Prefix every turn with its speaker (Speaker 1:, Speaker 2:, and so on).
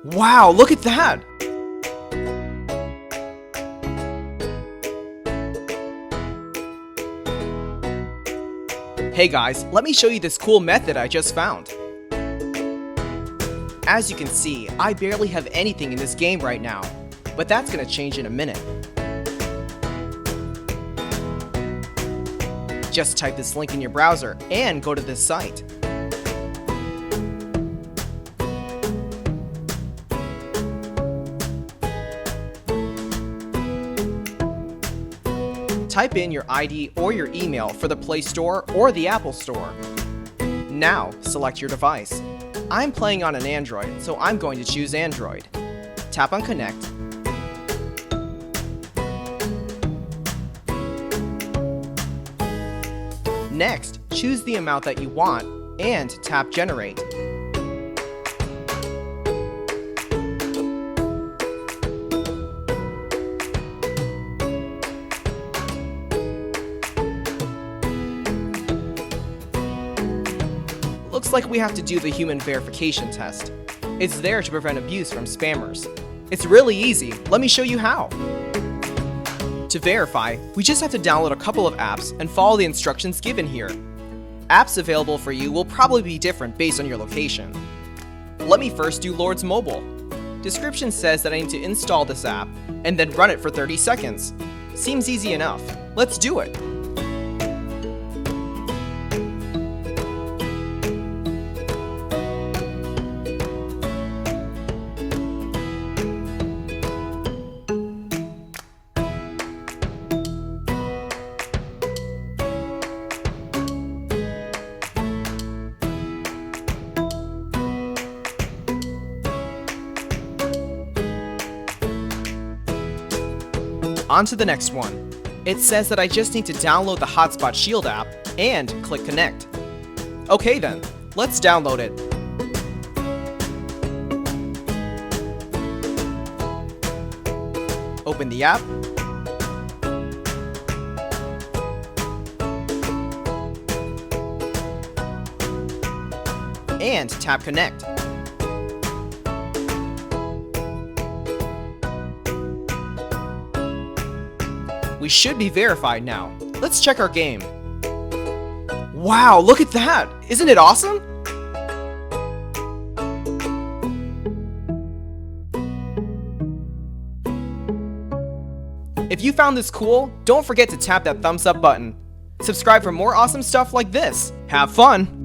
Speaker 1: Wow, look at that! Hey guys, let me show you this cool method I just found. As you can see, I barely have anything in this game right now, but that's gonna change in a minute. Just type this link in your browser and go to this site. Type in your ID or your email for the Play Store or the Apple Store. Now, select your device. I'm playing on an Android, so I'm going to choose Android. Tap on Connect. Next, choose the amount that you want and tap Generate. Looks like we have to do the human verification test. It's there to prevent abuse from spammers. It's really easy. Let me show you how. To verify, we just have to download a couple of apps and follow the instructions given here. Apps available for you will probably be different based on your location. Let me first do Lord's Mobile. Description says that I need to install this app and then run it for 30 seconds. Seems easy enough. Let's do it. On to the next one. It says that I just need to download the Hotspot Shield app and click Connect. Okay then, let's download it. Open the app. And tap Connect. We should be verified now. Let's check our game. Wow, look at that! Isn't it awesome? If you found this cool, don't forget to tap that thumbs up button. Subscribe for more awesome stuff like this. Have fun!